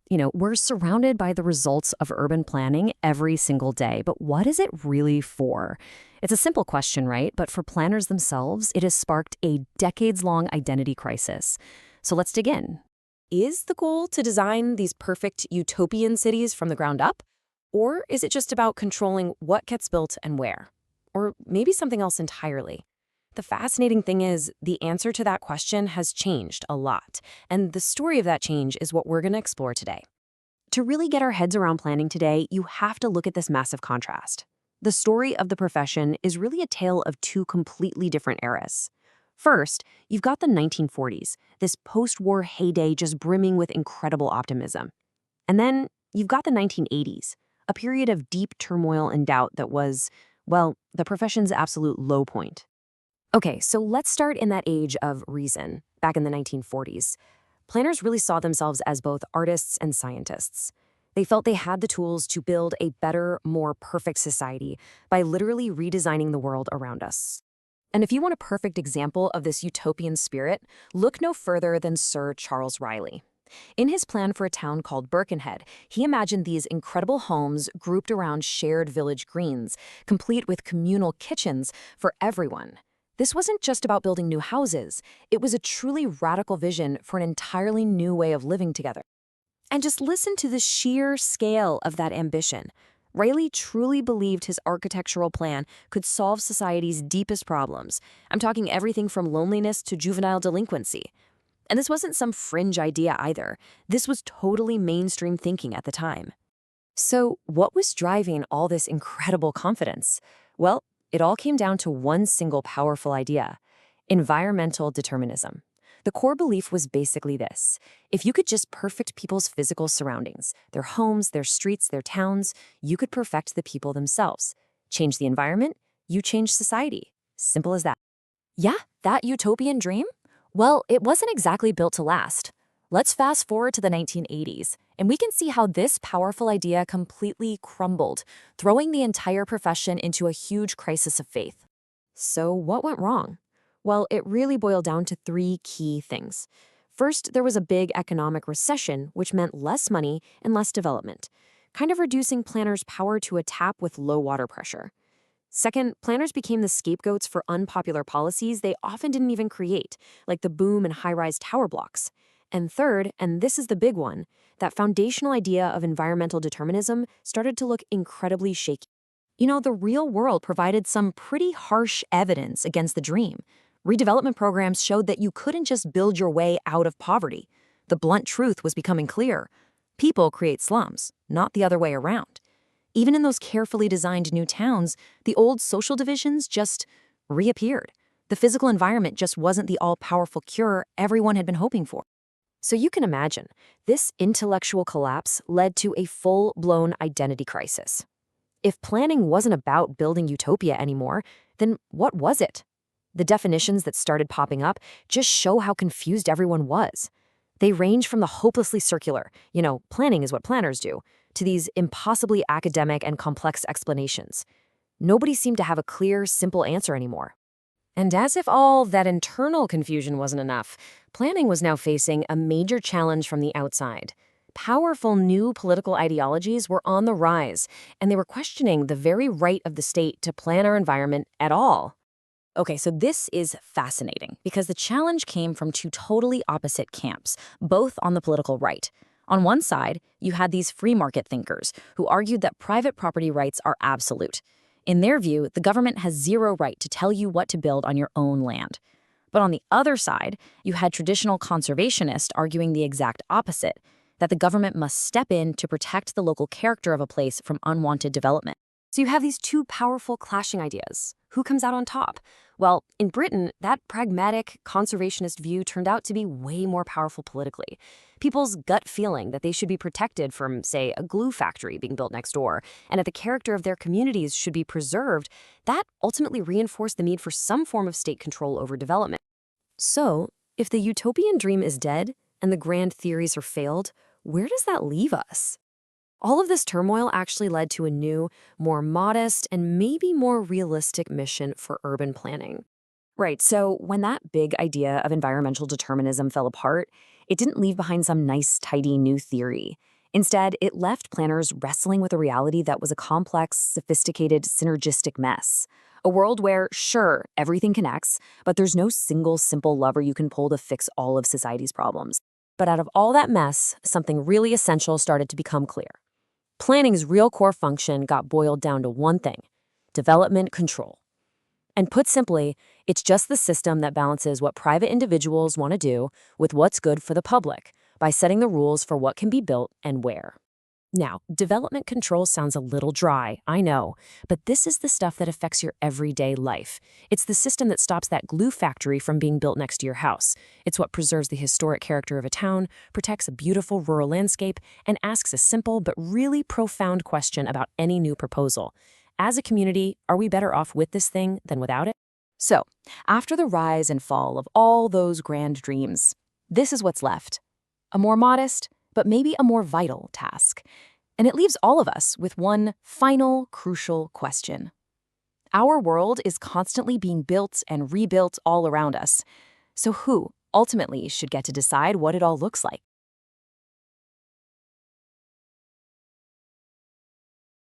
We're surrounded by the results of urban planning every single day, but what is it really for? It's a simple question, right? But for planners themselves, it has sparked a decades-long identity crisis. So let's dig in. Is the goal to design these perfect utopian cities from the ground up? Or is it just about controlling what gets built and where? Or maybe something else entirely? The fascinating thing is, the answer to that question has changed a lot, and the story of that change is what we're going to explore today. To really get our heads around planning today, you have to look at this massive contrast. The story of the profession is really a tale of two completely different eras. First, you've got the 1940s, this post-war heyday just brimming with incredible optimism. And then you've got the 1980s, a period of deep turmoil and doubt that was, well, the profession's absolute low point. Okay, so let's start in that age of reason, back in the 1940s. Planners really saw themselves as both artists and scientists. They felt they had the tools to build a better, more perfect society by literally redesigning the world around us. And if you want a perfect example of this utopian spirit, look no further than Sir Charles Reilly. In his plan for a town called Birkenhead, he imagined these incredible homes grouped around shared village greens, complete with communal kitchens for everyone. This wasn't just about building new houses. It was a truly radical vision for an entirely new way of living together. And just listen to the sheer scale of that ambition. Reilly truly believed his architectural plan could solve society's deepest problems. I'm talking everything from loneliness to juvenile delinquency. And this wasn't some fringe idea either. This was totally mainstream thinking at the time. So what was driving all this incredible confidence? Well, it all came down to one single powerful idea: environmental determinism. The core belief was basically this: if you could just perfect people's physical surroundings, their homes, their streets, their towns, you could perfect the people themselves. Change the environment, you change society. Simple as that. Yeah, that utopian dream? Well, it wasn't exactly built to last. Let's fast forward to the 1980s, and we can see how this powerful idea completely crumbled, throwing the entire profession into a huge crisis of faith. So what went wrong? Well, it really boiled down to three key things. First, there was a big economic recession, which meant less money and less development, kind of reducing planners' power to a tap with low water pressure. Second, planners became the scapegoats for unpopular policies they often didn't even create, like the boom in high-rise tower blocks. And third, and this is the big one, that foundational idea of environmental determinism started to look incredibly shaky. The real world provided some pretty harsh evidence against the dream. Redevelopment programs showed that you couldn't just build your way out of poverty. The blunt truth was becoming clear. People create slums, not the other way around. Even in those carefully designed new towns, the old social divisions just reappeared. The physical environment just wasn't the all-powerful cure everyone had been hoping for. So you can imagine, this intellectual collapse led to a full-blown identity crisis. If planning wasn't about building utopia anymore, then what was it? The definitions that started popping up just show how confused everyone was. They range from the hopelessly circular, planning is what planners do, to these impossibly academic and complex explanations. Nobody seemed to have a clear, simple answer anymore. And as if all that internal confusion wasn't enough, planning was now facing a major challenge from the outside. Powerful new political ideologies were on the rise, and they were questioning the very right of the state to plan our environment at all. Okay, so this is fascinating because the challenge came from two totally opposite camps, both on the political right. On one side, you had these free market thinkers who argued that private property rights are absolute. In their view, the government has zero right to tell you what to build on your own land. But on the other side, you had traditional conservationists arguing the exact opposite, that the government must step in to protect the local character of a place from unwanted development. So you have these two powerful clashing ideas. Who comes out on top? Well, in Britain, that pragmatic, conservationist view turned out to be way more powerful politically. People's gut feeling that they should be protected from, say, a glue factory being built next door, and that the character of their communities should be preserved, that ultimately reinforced the need for some form of state control over development. So, if the utopian dream is dead and the grand theories are failed, where does that leave us? All of this turmoil actually led to a new, more modest, and maybe more realistic mission for urban planning. Right, so when that big idea of environmental determinism fell apart, it didn't leave behind some nice, tidy new theory. Instead, it left planners wrestling with a reality that was a complex, sophisticated, synergistic mess. A world where, sure, everything connects, but there's no single simple lever you can pull to fix all of society's problems. But out of all that mess, something really essential started to become clear. Planning's real core function got boiled down to one thing: development control. And put simply, it's just the system that balances what private individuals want to do with what's good for the public by setting the rules for what can be built and where. Now, development control sounds a little dry, I know, but this is the stuff that affects your everyday life. It's the system that stops that glue factory from being built next to your house. It's what preserves the historic character of a town, protects a beautiful rural landscape, and asks a simple but really profound question about any new proposal. As a community, are we better off with this thing than without it? So, after the rise and fall of all those grand dreams, this is what's left. A more modest, but maybe a more vital task. And it leaves all of us with one final, crucial question. Our world is constantly being built and rebuilt all around us. So who, ultimately, should get to decide what it all looks like?